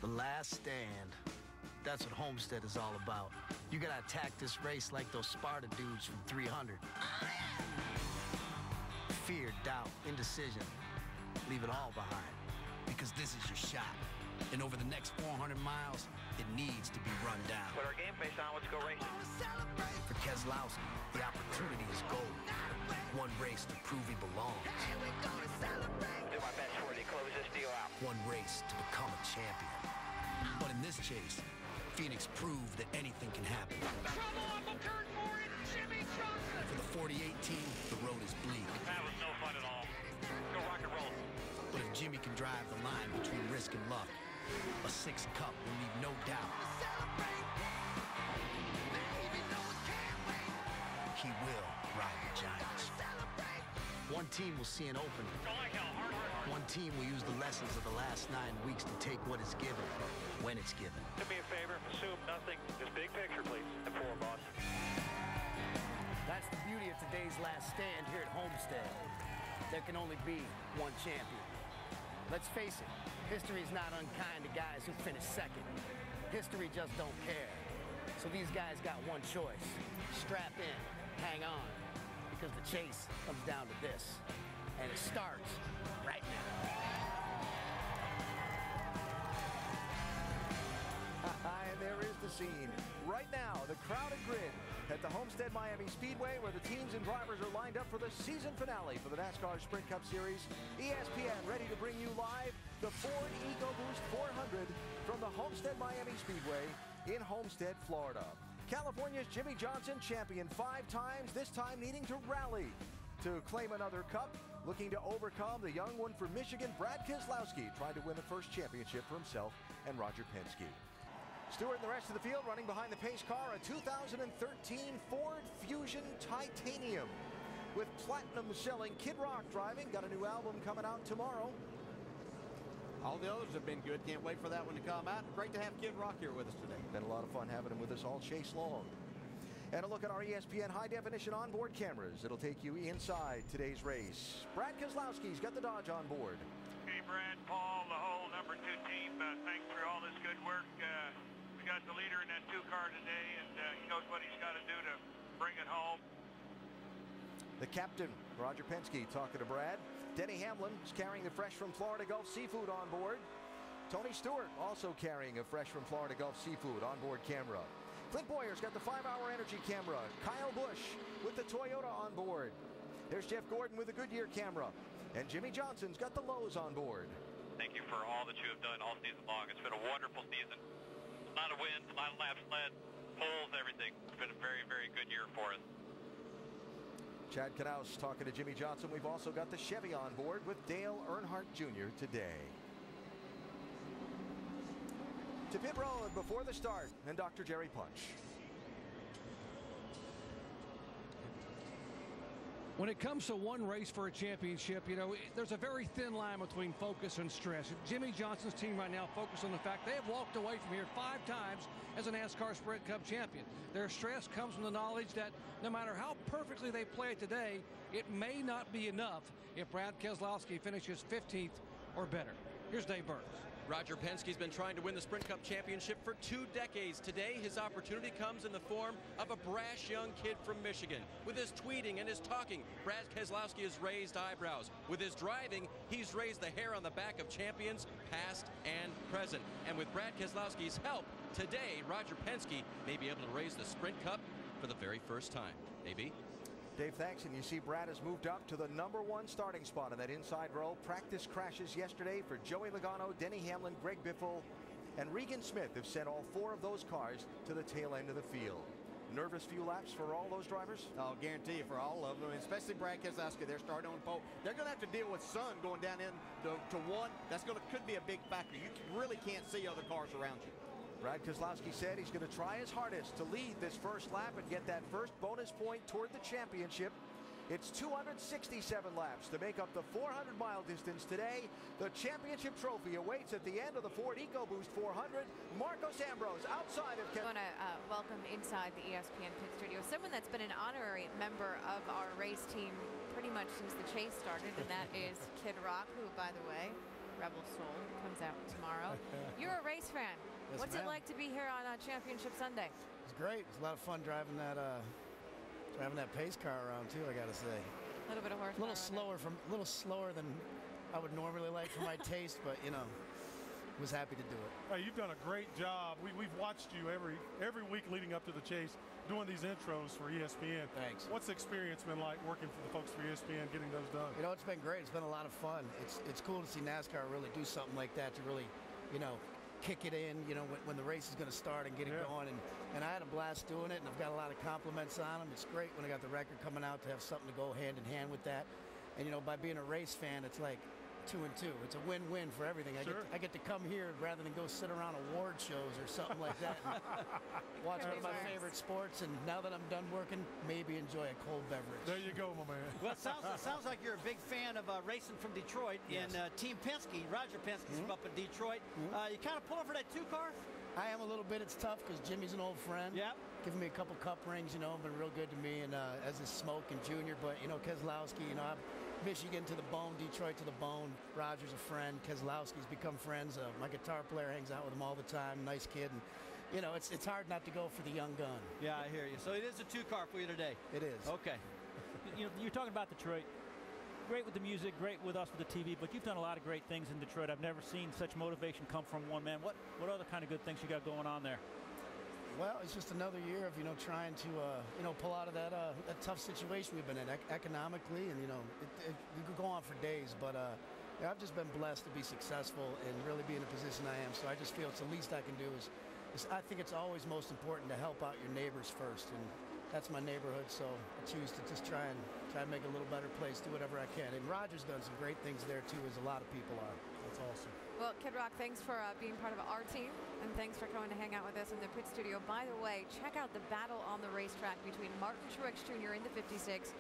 The last stand. That's what Homestead is all about. You gotta attack this race like those Sparta dudes from 300. Fear, doubt, indecision. Leave it all behind. Because this is your shot. And over the next 400 miles, it needs to be run down. Put our game face on, let's go racing. For Keselowski, the opportunity is gold. One race to prove he belongs. Do my best for you to close this deal out. One race to become a champion. But in this chase, Phoenix proved that anything can happen. Trouble on the turn for it, Jimmy Johnson. For the 48 team, the road is bleak. That was no fun at all. Go rock and roll. But if Jimmy can drive the line between risk and luck, a sixth cup will leave no doubt. He will ride the Giants. One team will see an opening. One team will use the lessons of the last 9 weeks to take what is given, when it's given. Do me a favor, assume nothing. Just big picture, please. And forward, boss. That's the beauty of today's last stand here at Homestead. There can only be one champion. Let's face it, history is not unkind to guys who finish second. History just don't care. So these guys got one choice. Strap in, hang on, because the chase comes down to this. And it starts right now. And there is the scene. Right now, the crowded grid at the Homestead Miami Speedway, where the teams and drivers are lined up for the season finale for the Nascar Sprint Cup Series. ESPN ready to bring you live the Ford EcoBoost 400 from the Homestead Miami Speedway in Homestead, Florida. California's Jimmy Johnson, champion 5 times, this time needing to rally to claim another cup, looking to overcome the young one from Michigan, Brad Keselowski, trying to win the first championship for himself and Roger Penske. Stewart and the rest of the field running behind the pace car, a 2013 Ford Fusion Titanium with platinum selling. Kid Rock driving, got a new album coming out tomorrow. All the others have been good. Can't wait for that one to come out. Great to have Kid Rock here with us today. Been a lot of fun having him with us all chase long. And a look at our ESPN high-definition onboard cameras. It'll take you inside today's race. Brad Keselowski's got the Dodge on board. Hey, Brad, Paul, the whole number 2 team, thanks for all this good work. We got the leader in that 2 car today, and he knows what he's got to do to bring it home. The captain, Roger Penske, talking to Brad. Denny Hamlin is carrying the Fresh from Florida Gulf Seafood on board. Tony Stewart also carrying a Fresh from Florida Gulf Seafood onboard camera. Clint Boyer's got the 5-hour energy camera. Kyle Busch with the Toyota on board. There's Jeff Gordon with the Goodyear camera. And Jimmy Johnson's got the Lowe's on board. Thank you for all that you have done all season long. It's been a wonderful season. A lot of wins, a lot of laps led, poles, everything. It's been a very, very good year for us. Chad Knaus talking to Jimmy Johnson. We've also got the Chevy on board with Dale Earnhardt Jr. today. To pit road before the start, and Dr. Jerry Punch. When it comes to one race for a championship, you know, there's a very thin line between focus and stress. Jimmy Johnson's team right now focused on the fact they have walked away from here 5 times as a NASCAR Sprint Cup champion. Their stress comes from the knowledge that no matter how perfectly they play it today, it may not be enough if Brad Keselowski finishes 15th or better. Here's Dave Burns. Roger Penske's been trying to win the Sprint Cup championship for 2 decades. Today, his opportunity comes in the form of a brash young kid from Michigan. With his tweeting and his talking, Brad Keselowski has raised eyebrows. With his driving, he's raised the hair on the back of champions, past and present. And with Brad Keselowski's help, today, Roger Penske may be able to raise the Sprint Cup for the very first time. AB? Dave, thanks. And you see Brad has moved up to the #1 starting spot in that inside row. Practice crashes yesterday for Joey Logano, Denny Hamlin, Greg Biffle, and Regan Smith have sent all 4 of those cars to the tail end of the field. Nervous few laps for all those drivers? I'll guarantee you for all of them, especially Brad Keselowski. They're starting on pole. They're going to have to deal with sun going down in to 1. That's could be a big factor. You really can't see other cars around you. Brad Keselowski said he's going to try his hardest to lead this first lap and get that first bonus point toward the championship. It's 267 laps to make up the 400-mile distance today. The championship trophy awaits at the end of the Ford EcoBoost 400. Marcos Ambrose outside of... I want to welcome inside the ESPN pit studio someone that's been an honorary member of our race team pretty much since the chase started, and that is Kid Rock, who, by the way, Rebel Soul comes out tomorrow. You're a race fan. What's it like to be here on Championship Sunday? It's great. It's a lot of fun driving that pace car around too. I got to say. A little bit of horsepower. A little slower than I would normally like for my taste, but you know, was happy to do it. Hey, you've done a great job. We've watched you every week leading up to the chase, doing these intros for ESPN. Thanks. What's the experience been like working for the folks for ESPN, getting those done? You know, it's been great. It's been a lot of fun. It's cool to see NASCAR really do something like that, to really, you know, kick it in, you know, when the race is going to start and get it going. And I had a blast doing it, and I've got a lot of compliments on them. It's great when I got the record coming out to have something to go hand in hand with that. And, you know, by being a race fan, it's like 2 and 2. It's a win-win for everything. I get to come here rather than go sit around award shows or something like that and watch one of my favorite sports. And now that I'm done working, maybe enjoy a cold beverage. There you go, my man. Well, it sounds like you're a big fan of racing from Detroit. Yes. And Team Penske, Roger Penske's from up in Detroit. You kind of pulling for that 2-car? I am a little bit. It's tough because Jimmy's an old friend. Yeah. Giving me a couple cup rings, you know, been real good to me, and as is Smoke and Junior. But, you know, Keselowski, you know, Michigan to the bone, Detroit to the bone. Roger's a friend. Keselowski's become friends. My guitar player hangs out with him all the time. Nice kid. And, you know, it's hard not to go for the young gun. Yeah, I hear you. So it is a 2-car for you today. It is. Okay. You know, you're talking about Detroit. Great with the music, great with us with the TV, but you've done a lot of great things in Detroit. I've never seen such motivation come from one man. What other kind of good things you got going on there? Well, it's just another year of, you know, trying to, you know, pull out of that tough situation we've been in economically. And, you know, you could go on for days, but yeah, I've just been blessed to be successful and really be in the position I am. So I just feel it's the least I can do is I think it's always most important to help out your neighbors first. And that's my neighborhood, so I choose to just try and make it a little better place, do whatever I can. And Roger's done some great things there, too, as a lot of people are. That's awesome. Well, Kid Rock, thanks for being part of our team, and thanks for coming to hang out with us in the pit studio. By the way, check out the battle on the racetrack between Martin Truex Jr. in the 56